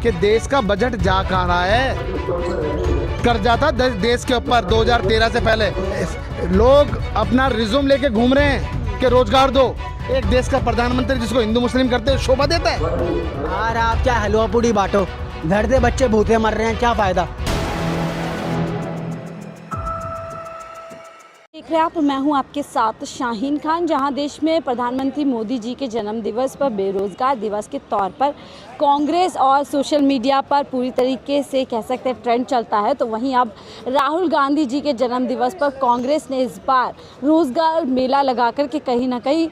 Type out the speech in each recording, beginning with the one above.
कि देश का बजट जा कहाँ रहा है। कर्जा था देश के ऊपर 2013 से पहले। लोग अपना रिज्यूम लेके घूम रहे हैं कि रोजगार दो। एक देश का प्रधानमंत्री जिसको हिंदू मुस्लिम करते शोभा देता है। यार आप क्या हलवा पूड़ी बांटो, घर दे बच्चे भूखे मर रहे हैं, क्या फायदा। देख रहे हैं आप, मैं हूं आपके साथ शाहीन खान। जहां देश में प्रधानमंत्री मोदी जी के जन्म दिवस पर बेरोजगार दिवस के तौर पर कांग्रेस और सोशल मीडिया पर पूरी तरीके से कह सकते हैं ट्रेंड चलता है, तो वहीं अब राहुल गांधी जी के जन्म दिवस पर कांग्रेस ने इस बार रोजगार मेला लगा कर के कहीं ना कहीं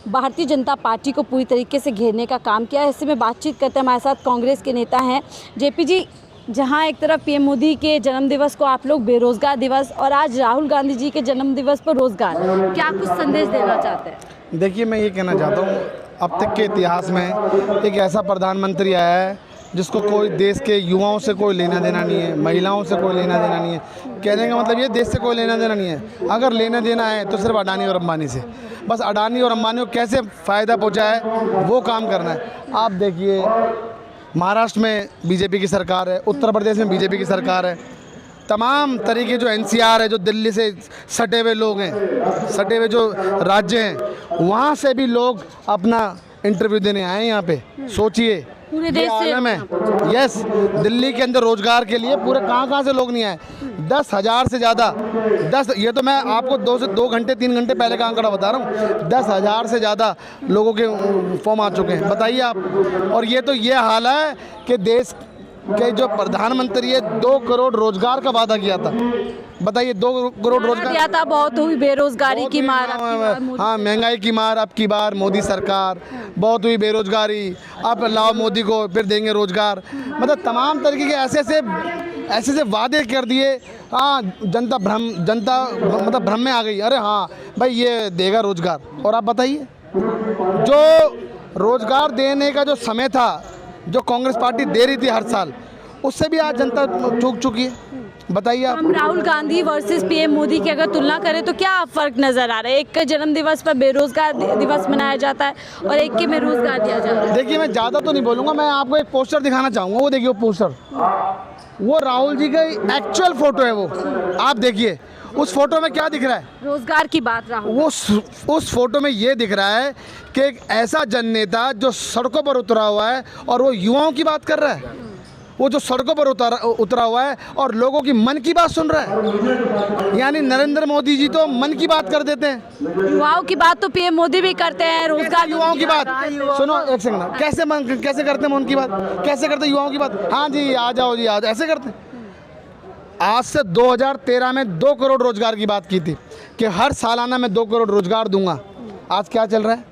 भारतीय जनता पार्टी को पूरी तरीके से घेरने का काम किया है। ऐसे में बातचीत करते हैं हमारे साथ कांग्रेस के नेता हैं जेपी जी। जहां एक तरफ पीएम मोदी के जन्म दिवस को आप लोग बेरोजगार दिवस और आज राहुल गांधी जी के जन्म दिवस पर रोजगार, क्या कुछ संदेश देना चाहते हैं? देखिए, मैं ये कहना चाहता हूँ, अब तक के इतिहास में एक ऐसा प्रधानमंत्री आया है जिसको कोई देश के युवाओं से कोई लेना देना नहीं है, महिलाओं से कोई लेना देना नहीं है। कहने का मतलब ये देश से कोई लेना देना नहीं है। अगर लेना देना है तो सिर्फ अडानी और अंबानी से। बस अडानी और अंबानी को कैसे फ़ायदा पहुँचाए वो काम करना है। आप देखिए, महाराष्ट्र में बीजेपी की सरकार है, उत्तर प्रदेश में बीजेपी की सरकार है। तमाम तरीके जो एनसीआर है, जो दिल्ली से सटे हुए लोग हैं, सटे हुए जो राज्य हैं, वहाँ से भी लोग अपना इंटरव्यू देने आए हैं यहाँ पे। सोचिए, पूरे देश से में यस, दिल्ली के अंदर रोजगार के लिए पूरे कहाँ से लोग नहीं आए। 10,000 से ज़्यादा, ये तो मैं आपको 2 घंटे 3 घंटे पहले का आंकड़ा बता रहा हूँ। 10,000 से ज़्यादा लोगों के फॉर्म आ चुके हैं, बताइए आप। और ये तो ये हाल है कि देश के जो प्रधानमंत्री है 2 करोड़ रोजगार का वादा किया था। बताइए, 2 करोड़ रोजगार दिया था। बहुत हुई बेरोजगारी की मार, हाँ, महंगाई की मार अब की बार मोदी सरकार, बहुत हुई बेरोजगारी। अब लाओ मोदी को, फिर देंगे रोजगार। मतलब तमाम तरीके के ऐसे वादे कर दिए। हाँ, जनता मतलब भ्रम में आ गई। अरे हाँ भाई, ये देगा रोजगार। और आप बताइए, जो रोजगार देने का जो समय था, जो कांग्रेस पार्टी दे रही थी हर साल, उससे भी आज जनता चूक चुकी है। बताइए आप। हम राहुल गांधी वर्सेस पीएम मोदी की अगर तुलना करें तो क्या फर्क नजर आ रहा है? एक का जन्म दिवस पर बेरोजगार दिवस मनाया जाता है और एक के में रोजगार दिया जा रहा है। देखिए, मैं ज़्यादा तो नहीं बोलूँगा, मैं आपको एक पोस्टर दिखाना चाहूँगा। वो देखिए, वो पोस्टर, वो राहुल जी का एक्चुअल फोटो है। वो आप देखिए, उस फोटो में क्या दिख रहा है? रोजगार की बात। राहुल वो उस फोटो में ये दिख रहा है कि एक ऐसा जननेता जो सड़कों पर उतरा हुआ है और वो युवाओं की बात कर रहा है। वो जो सड़कों पर उतरा हुआ है और लोगों की मन की बात सुन रहा है। यानी नरेंद्र मोदी जी तो मन की बात कर देते हैं, युवाओं की बात तो पीएम मोदी भी करते हैं। रोजगार युवाओं की बात सुनो, एक सेकंड, कैसे करते हैं उनकी बात? कैसे करते हैं युवाओं की बात? हाँ जी, आ जाओ जी, आ जाओ, ऐसे करते हैं। आज से 2013 में 2 करोड़ रोजगार की बात की थी कि हर सालाना मैं 2 करोड़ रोजगार दूंगा। आज क्या चल रहा है?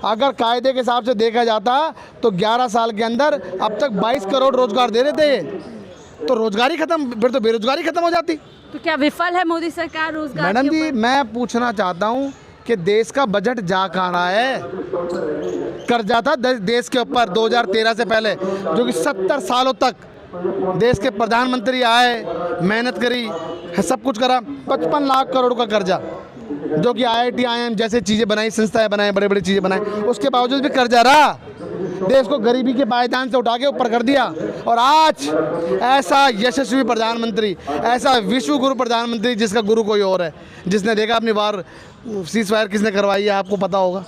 अगर कायदे के हिसाब से देखा जाता तो 11 साल के अंदर अब तक 22 करोड़ रोजगार दे रहे थे। तो रोजगारी खत्म, फिर तो बेरोजगारी खत्म हो जाती। तो क्या विफल है मोदी सरकार रोजगार? मैडम जी, मैं पूछना चाहता हूँ कि देश का बजट जा कहाँ रहा है। कर्जा था देश के ऊपर 2013 से पहले, जो कि 70 सालों तक देश के प्रधानमंत्री आए, मेहनत करी, सब कुछ करा। 55 लाख करोड़ का कर्जा, जो कि IIT IIM जैसे चीज़ें बनाई, संस्थाएं बनाई, बड़े बड़ी चीज़ें बनाई, उसके बावजूद भी कर्जा रहा। देश को गरीबी के पायदान से उठा के ऊपर कर दिया। और आज ऐसा यशस्वी प्रधानमंत्री, ऐसा विश्व गुरु प्रधानमंत्री, जिसका गुरु कोई और है, जिसने देखा अपनी बार सीज़फायर किसने करवाई है, आपको पता होगा।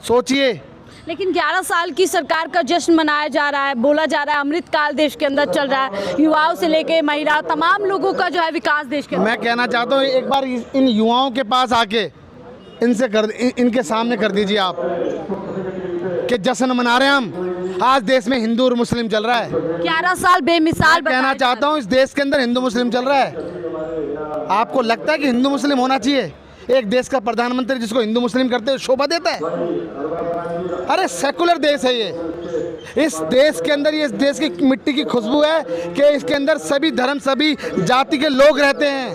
सोचिए। लेकिन 11 साल की सरकार का जश्न मनाया जा रहा है, बोला जा रहा है अमृतकाल देश के अंदर चल रहा है। युवाओं से लेके महिला, तमाम लोगों का जो है विकास देश के अंदर। मैं कहना चाहता हूँ, एक बार इन युवाओं के पास आके इनके सामने कर दीजिए आप कि जश्न मना रहे हैं हम। आज देश में हिंदू और मुस्लिम चल रहा है। 11 साल बेमिसाल। कहना चाहता हूँ, इस देश के अंदर हिंदू मुस्लिम चल रहा है। आपको लगता है कि हिंदू मुस्लिम होना चाहिए? एक देश का प्रधानमंत्री जिसको हिंदू मुस्लिम करते शोभा देता है? अरे सेकुलर देश है ये। इस देश के अंदर, ये इस देश की मिट्टी की खुशबू है कि इसके अंदर सभी धर्म, सभी जाति के लोग रहते हैं।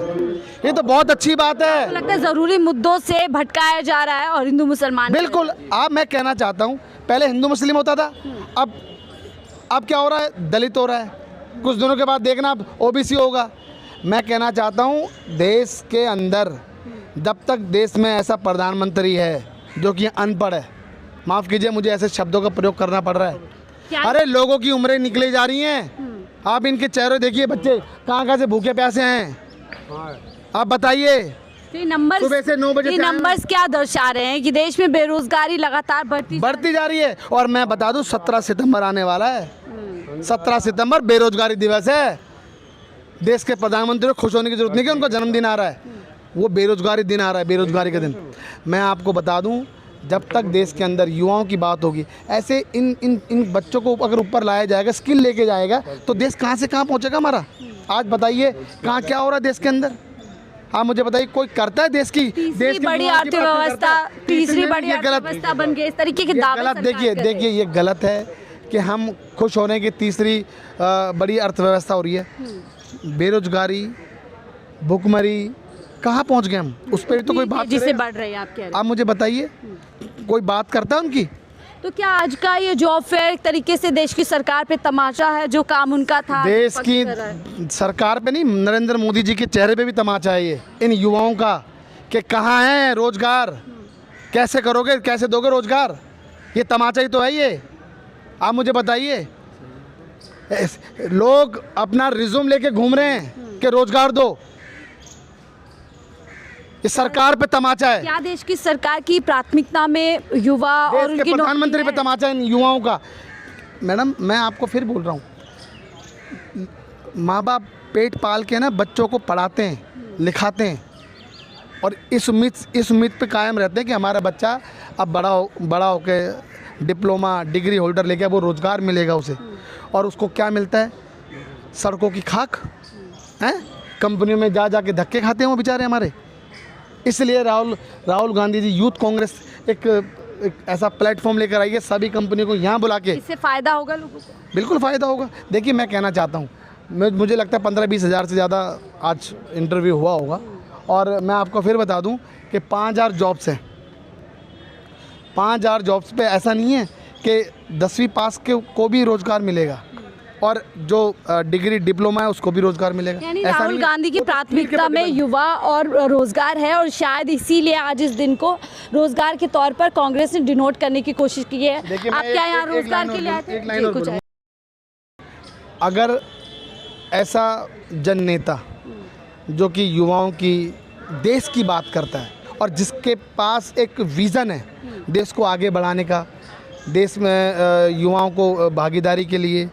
ये तो बहुत अच्छी बात है। तो लगता है जरूरी मुद्दों से भटकाया जा रहा है और हिंदू मुसलमान। बिल्कुल। अब मैं कहना चाहता हूँ, पहले हिंदू मुस्लिम होता था, अब क्या हो रहा है? दलित हो रहा है। कुछ दिनों के बाद देखना अब OBC होगा। मैं कहना चाहता हूँ, देश के अंदर जब तक देश में ऐसा प्रधानमंत्री है जो कि अनपढ़ है, माफ़ कीजिए मुझे ऐसे शब्दों का प्रयोग करना पड़ रहा है, क्या- अरे लोगों की उम्रें निकली जा रही हैं। आप इनके चेहरे देखिए, बच्चे कहाँ से भूखे प्यासे हैं। आप बताइए। तो ये नंबर्स सुबह से 9 बजे ये से आए नंबर्स क्या दर्शा रहे हैं कि देश में बेरोजगारी लगातार बढ़ती जा रही है। और मैं बता दूं 17 सितंबर आने वाला है। 17 सितंबर बेरोजगारी दिवस है। देश के प्रधानमंत्री को खुश होने की जरूरत नहीं कि उनका जन्मदिन आ रहा है, वो बेरोजगारी दिन आ रहा है, बेरोजगारी का दिन। मैं आपको बता दूं, जब तक देश के अंदर युवाओं की बात होगी, ऐसे इन बच्चों को अगर ऊपर लाया जाएगा, स्किल लेके जाएगा, तो देश कहाँ से कहाँ पहुँचेगा हमारा। आज बताइए कहाँ क्या हो रहा है देश के अंदर। आप मुझे बताइए, कोई करता है देश की तीसरी बड़ी युवाओं की बात नहीं करता है? तीसरी बड़ी ये गलत अर्थव्यवस्था बन गई, इस तरीके के ये दावे गलत। सरकार देखिए कर रही है। देखिए ये गलत है कि हम खुश होने की तीसरी बड़ी अर्थव्यवस्था हो रही है। बेरोजगारी, भुखमरी, कहाँ पहुंच गए हम, उस पर तो कोई बात जिससे करेगा? बढ़ रही है, आप कह रहे हैं। आप मुझे बताइए, कोई बात करता है उनकी? तो क्या आज का ये जॉब फेयर एक तरीके से देश की सरकार पे तमाचा है, जो काम उनका था देश विपक्ष की कर रहा है? सरकार पे नहीं, नरेंद्र मोदी जी के चेहरे पे भी तमाचा है ये, इन युवाओं का, कि कहाँ है रोजगार, कैसे करोगे, कैसे दोगे रोजगार। ये तमाचा ही तो है ये। आप मुझे बताइए, लोग अपना रिज्यूम लेके घूम रहे हैं कि रोजगार दो। ये सरकार पे तमाचा है, क्या देश की सरकार की प्राथमिकता में युवा और देश के उनकी प्रधानमंत्री पे नौकरी है? तमाचा है इन युवाओं का। मैडम मैं आपको फिर बोल रहा हूँ, माँ बाप पेट पाल के ना बच्चों को पढ़ाते हैं, लिखाते हैं, और इस उम्मीद पे कायम रहते हैं कि हमारा बच्चा अब बड़ा होके डिप्लोमा डिग्री होल्डर लेके वो रोज़गार मिलेगा उसे। और उसको क्या मिलता है? सड़कों की खाक हैं, कंपनियों में जा के धक्के खाते हैं वो बेचारे हमारे। इसलिए राहुल गांधी जी यूथ कांग्रेस एक ऐसा प्लेटफॉर्म लेकर आई है, सभी कंपनियों को यहाँ बुला के। इससे फायदा होगा लोगों को? बिल्कुल फ़ायदा होगा। देखिए मैं कहना चाहता हूँ, मुझे लगता है 15-20 हज़ार से ज़्यादा आज इंटरव्यू हुआ होगा। और मैं आपको फिर बता दूं कि 5000 जॉब्स हैं। 5000 जॉब्स पे ऐसा नहीं है कि 10वीं पास के को भी रोज़गार मिलेगा और जो डिग्री डिप्लोमा है उसको भी रोज़गार मिलेगा। यानी ऐसा राहुल नहीं है। गांधी की वो तो प्राथमिकता में युवा और रोजगार है, और शायद इसीलिए आज इस दिन को रोजगार के तौर पर कांग्रेस ने डिनोट करने की कोशिश की है। देखिए, आप मैं क्या एक- यहाँ एक रोजगार लाइन के लिए आए थे? एक लाइन जी, और कुछ बोलूँ। अगर ऐसा जन नेता जो कि युवाओं की, देश की बात करता है और जिसके पास एक विज़न है देश को आगे बढ़ाने का, देश में युवाओं को भागीदारी के लिए,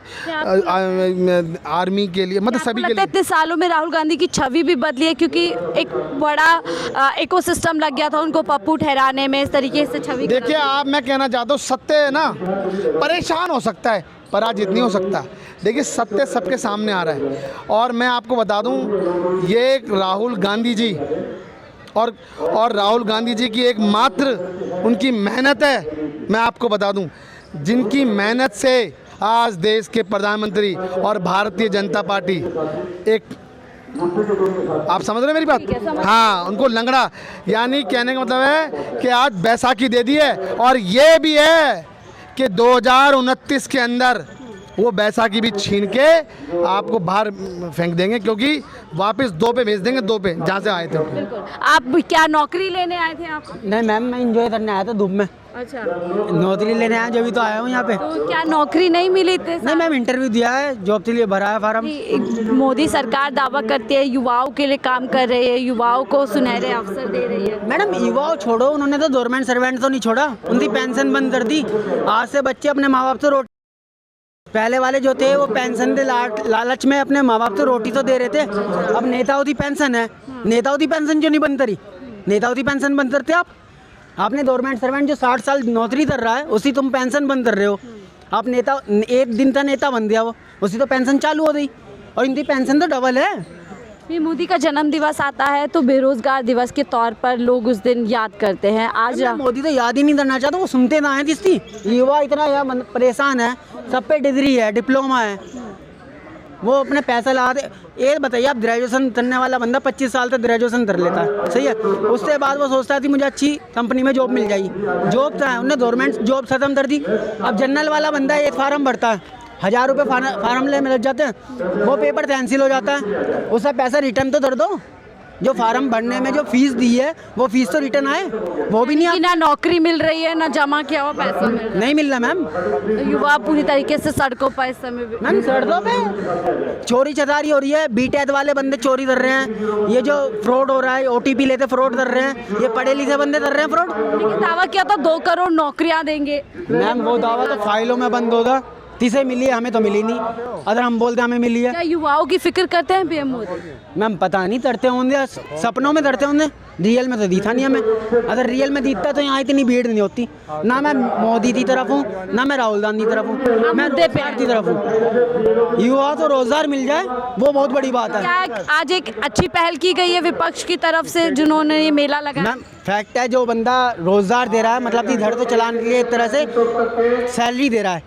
आर्मी के लिए, मतलब आपको सभी के लगता है लिए। इतने सालों में राहुल गांधी की छवि भी बदली है, क्योंकि एक बड़ा इकोसिस्टम लग गया था उनको पप्पू ठहराने में, इस तरीके से छवि देखिए आप, मैं कहना चाहता हूँ, सत्य है ना, परेशान हो सकता है, पराजित नहीं हो सकता। देखिए सत्य सबके सामने आ रहा है। और मैं आपको बता दूं, ये एक राहुल गांधी जी और राहुल गांधी जी की एक मात्र उनकी मेहनत है। मैं आपको बता दूं, जिनकी मेहनत से आज देश के प्रधानमंत्री और भारतीय जनता पार्टी एक, आप समझ रहे हैं मेरी बात? हाँ, उनको लंगड़ा, यानी कहने का मतलब है कि आज बैसाखी दे दी है। और ये भी है कि 2029 के अंदर वो बैसाखी भी छीन के आपको बाहर फेंक देंगे, क्योंकि वापस 2 पे भेज देंगे, 2 पे जहाँ से आए थे। आप क्या नौकरी लेने आए थे आप? नहीं मैम, मैं एंजॉय करने आया था धूप में। अच्छा, नौकरी लेने आया, जब भी तो आया हूँ यहाँ पे। तो क्या नौकरी नहीं मिली इतने नहीं साल? मैम, इंटरव्यू दिया है, जॉब के लिए भरा है फार्म। मोदी सरकार दावा करती है युवाओं के लिए काम कर रही है, युवाओं को सुनहरे अवसर दे रही है। मैडम युवाओं छोड़ो, उन्होंने तो गवर्नमेंट सर्वेंट तो नहीं छोड़ा, उनकी पेंशन बंद कर दी। आज से बच्चे अपने माँ बाप से रोटी, पहले वाले जो थे वो पेंशन के लालच में अपने माँ बाप से रोटी तो दे रहे थे। अब नेताओं की पेंशन है, नेताओं की पेंशन क्यों नहीं बंद करी? नेताओं की पेंशन बंद करते आपने गवर्नमेंट सर्वेंट जो 60 साल नौकरी कर रहा है उसी तुम पेंशन बंद कर रहे हो। आप नेता, एक दिन का नेता बन दिया वो, उसी तो पेंशन चालू हो गई, और इनकी पेंशन तो डबल है। फिर मोदी का जन्म दिवस आता है तो बेरोजगार दिवस के तौर पर लोग उस दिन याद करते हैं। आज मोदी तो याद ही नहीं करना चाहता, वो सुनते ना है जिसकी। युवा इतना परेशान है, सब पे डिग्री है, डिप्लोमा है, वो अपने पैसा लगा दे। ये बताइए, आप ग्रेजुएशन करने वाला बंदा 25 साल तक ग्रेजुएशन कर लेता है, सही है, उसके बाद वो सोचता है कि मुझे अच्छी कंपनी में जॉब मिल जाएगी। जॉब क्या है, उन्होंने गवर्नमेंट जॉब खत्म कर दी। अब जनरल वाला बंदा एक फार्म भरता है, 1000 रुपये फार्म ले में लग जाते हैं, वो पेपर कैंसिल हो जाता है, उसका पैसा रिटर्न तो कर दो। जो फार्म भरने में जो फीस दी है वो फीस तो रिटर्न आए, वो भी नहीं कि ना नौकरी मिल रही है ना जमा किया हुआ पैसा मिल रहा नहीं मिल रहा मैम। है। युवा पूरी तरीके से सड़कों पर इस समय भी मैम सड़कों पे चोरी चकारी हो रही है, बीटेड वाले बंदे चोरी कर रहे हैं, ये जो फ्रॉड हो रहा है ओटीपी लेते फ्रॉड कर रहे हैं, ये पढ़े लिखे बंदे कर रहे हैं फ्रॉड। लेकिन दावा किया था 2 करोड़ नौकरियां देंगे। मैम वो दावा तो फाइलों में बंद होगा, किसे मिली है हमें तो मिली नहीं, अगर हम बोलते हमें मिली है। क्या युवाओं की फिक्र करते हैं पीएम मोदी? मैम पता नहीं करते होंगे, सपनों में करते होंगे, रियल में तो दिखा नहीं हमें। अगर रियल में दिखता तो यहाँ इतनी भीड़ नहीं होती। ना मैं मोदी की तरफ हूँ ना मैं राहुल गांधी की तरफ हूँ, मैं रोजगार की तरफ हूँ। युवा तो रोजगार मिल जाए वो बहुत बड़ी बात है। क्या आज एक अच्छी पहल की गई है विपक्ष की तरफ से जिन्होंने ये मेला लगाया? मैम फैक्ट है, जो बंदा रोजगार दे रहा है मतलब कि घर तो चलाने के लिए एक तरह से सैलरी दे रहा है।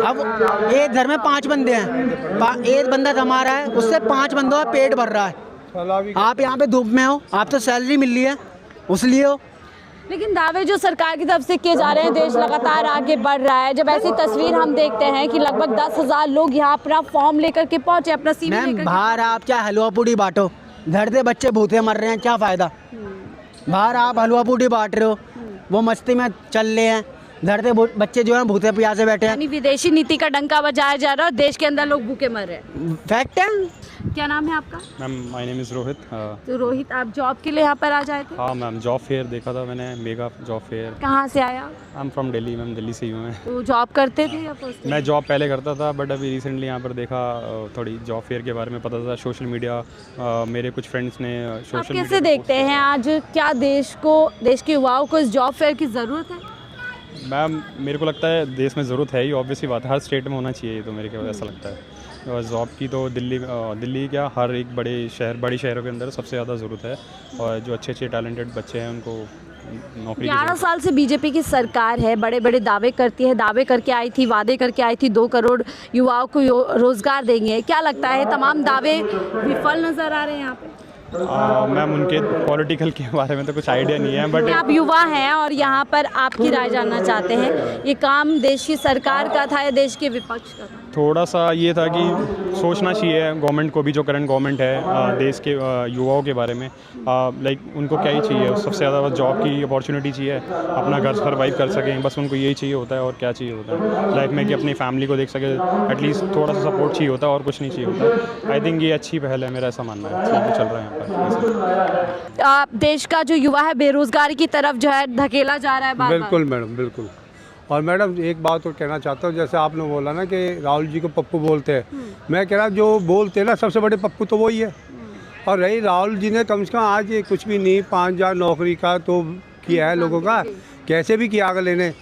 अब एक घर में 5 बंदे हैं, एक बंदा कमा रहा है, उससे 5 बंदों का पेट भर रहा है। आप यहाँ पे धूप में हो, आप तो सैलरी मिल रही है उसलिए हो। लेकिन दावे जो सरकार की तरफ से किए जा रहे हैं, देश लगातार आगे बढ़ रहा है। जब ऐसी तस्वीर हम देखते हैं कि लगभग 10,000 लोग यहाँ अपना फॉर्म लेकर के पहुंचे, अपना सीवी मैम लेकर बाहर आप क्या हलवा पूड़ी बांटो, घर से बच्चे भूखे मर रहे हैं, क्या फ़ायदा। बाहर आप हलवा पूड़ी बांट रहे हो, वो मस्ती में चल रहे हैं, घर से बच्चे जो हैं भूखे प्यासे बैठे हैं। यानी विदेशी नीति का डंका बजाया जा रहा है और देश के अंदर लोग भूखे मर रहे हैं। फैक्ट है। क्या नाम है आपका? Ma'am my name is Rohit. तो रोहित, आप जॉब के लिए यहाँ पर आ जाए थे? हाँ मैम, जॉब फेयर देखा था मैंने, मेगा जॉब फेयर। कहाँ से आया? I am from Delhi ma'am, Delhi से ही हूँ मैं। तो जॉब करते थे या फर्स्ट? मैं जॉब पहले करता था बट अभी रिसेंटली यहाँ पर देखा, थोड़ी जॉब फेयर के बारे में पता था, सोशल मीडिया मेरे कुछ फ्रेंड्स ने आप सोशल कैसे देखते हैं आज क्या देश के युवाओं को इस जॉब फेयर की ज़रूरत है? मैम मेरे को लगता है देश में ज़रूरत है ही, ऑब्वियसली बात है, हर स्टेट में होना चाहिए, तो मेरे को ऐसा लगता है। और जॉब की तो दिल्ली क्या हर एक बड़ी शहरों के अंदर सबसे ज़्यादा ज़रूरत है, और जो अच्छे टैलेंटेड बच्चे हैं उनको नौकरी 11 साल से बीजेपी की सरकार है, बड़े बड़े दावे करती है, दावे करके आई थी, वादे करके आई थी 2 करोड़ युवाओं को रोजगार देंगे। क्या लगता है तमाम दावे विफल नजर आ रहे हैं यहाँ पे? मैम उनके पॉलिटिकल के बारे में तो कुछ आइडिया नहीं है, बट आप युवा हैं और यहाँ पर आपकी राय जानना चाहते हैं, ये काम देश की सरकार का था या देश के विपक्ष का था? थोड़ा सा ये था कि सोचना चाहिए गवर्नमेंट को भी, जो करंट गवर्नमेंट है देश के युवाओं के बारे में, लाइक उनको क्या ही चाहिए, सबसे ज़्यादा बस जॉब की अपॉर्चुनिटी चाहिए, अपना घर सर्वाइव कर सकें, बस उनको यही चाहिए होता है। और क्या चाहिए होता है लाइफ में कि अपनी फैमिली को देख सके, एटलीस्ट थोड़ा सा सपोर्ट चाहिए होता है, और कुछ नहीं चाहिए होता। आई थिंक ये अच्छी पहल है, मेरा ऐसा मानना है, ठीक चल रहा है यहाँ पर। देश का जो युवा है बेरोजगारी की तरफ जो है धकेला जा रहा है बार-बार। बिल्कुल मैडम, बिल्कुल। और मैडम एक बात और कहना चाहता हूँ, जैसे आपने बोला ना कि राहुल जी को पप्पू बोलते हैं, मैं कह रहा जो बोलते हैं ना सबसे बड़े पप्पू तो वही है। और रही राहुल जी ने कम से कम आज ये कुछ भी नहीं 5,000 नौकरी का तो किया है लोगों का, कैसे भी किया अगले ने,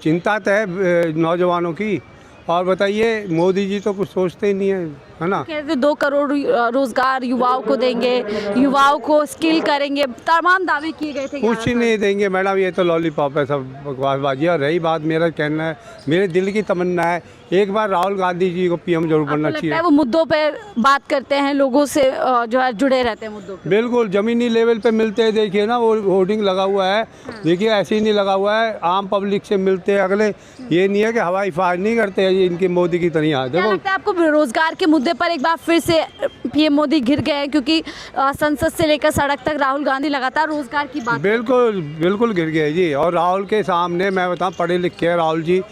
चिंता तो है नौजवानों की। और बताइए मोदी जी तो कुछ सोचते ही नहीं है ना। कहते 2 करोड़ रोजगार युवाओं को देंगे, युवाओं को स्किल करेंगे, तमाम दावे किए गए थे। कुछ ही नहीं देंगे मैडम, ये तो लॉलीपॉप है, सब बकवासबाजी। और रही बात मेरा कहना है, मेरे दिल की तमन्ना है एक बार राहुल गांधी जी को पीएम जरूर बनना चाहिए। वो मुद्दों पर बात करते हैं, लोगों से जो है जुड़े रहते हैं मुद्दों पे। बिल्कुल ज़मीनी लेवल पे मिलते हैं, देखिए ना वो होर्डिंग लगा हुआ है, देखिए ऐसे ही नहीं लगा हुआ है, आम पब्लिक से मिलते हैं अगले, ये नहीं है कि हवाई फायर नहीं करते हैं ये इनके मोदी की तरह। क्या लगता है आपको बेरोजगार के मुद्दे पर एक बार फिर से पीएम मोदी घिर गए हैं, क्योंकि संसद से लेकर सड़क तक राहुल गांधी लगातार रोजगार की बात? बिल्कुल बिल्कुल गिर गए जी। और राहुल के सामने मैं बताऊँ, पढ़े लिखे हैं राहुल जी,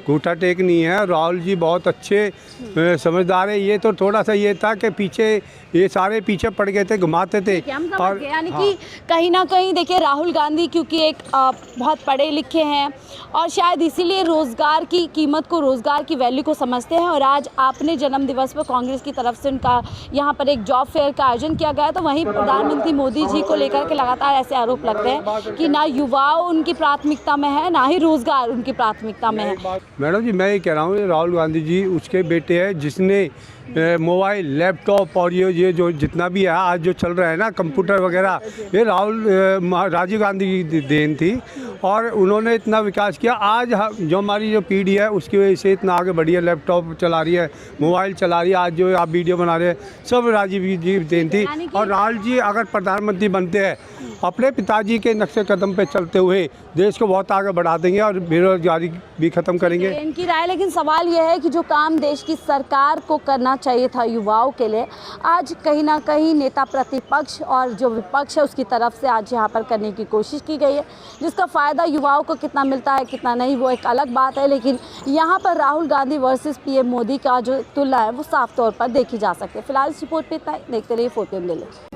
घूटा टेक नहीं है। राहुल जी बहुत अच्छे समझदार है। ये तो थोड़ा सा ये था कि पीछे ये सारे पीछे पड़ गए थे, घुमाते थे। और यानी कि कहीं ना कहीं देखिए राहुल गांधी क्योंकि एक बहुत पढ़े लिखे हैं और शायद इसीलिए रोज़गार की कीमत को, रोज़गार की वैल्यू को समझते हैं। और आज आपने जन्म दिवस पर कांग्रेस की तरफ से उनका यहाँ पर एक जॉब फेयर का आयोजन किया गया, तो वहीं प्रधानमंत्री मोदी जी को लेकर के लगातार ऐसे आरोप लगते हैं कि ना युवाओं उनकी प्राथमिकता में है, ना ही रोज़गार उनकी प्राथमिकता में है। मैडम जी मैं ये कह रहा हूँ, राहुल गांधी जी उसके बेटे हैं जिसने मोबाइल, लैपटॉप और ये जो जितना भी है आज जो चल रहा है ना कंप्यूटर वगैरह, ये राजीव गांधी की देन थी। और उन्होंने इतना विकास किया, आज जो हमारी जो पीढ़ी है उसकी वजह से इतना आगे बढ़ी है, लैपटॉप चला रही है, मोबाइल चला रही है, आज जो आप वीडियो बना रहे हैं सब राजीव जी देन थी। और राहुल जी अगर प्रधानमंत्री बनते हैं, अपने पिताजी के नक्शे कदम पे चलते हुए देश को बहुत आगे बढ़ा देंगे और बेरोजगारी भी ख़त्म करेंगे। इनकी राय, लेकिन सवाल यह है कि जो काम देश की सरकार को करना चाहिए था युवाओं के लिए, आज कहीं ना कहीं नेता प्रतिपक्ष और जो विपक्ष है उसकी तरफ से आज यहाँ पर करने की कोशिश की गई है, जिसका फ़ायदा युवाओं को कितना मिलता है कितना नहीं वो एक अलग बात है। लेकिन यहाँ पर राहुल गांधी वर्सेस पीएम मोदी का जो तुलना है वो साफ तौर पर देखी जा सकती है। फिलहाल इस रिपोर्ट पे इतना ही। देखते रहिए 4PM दिल्ली।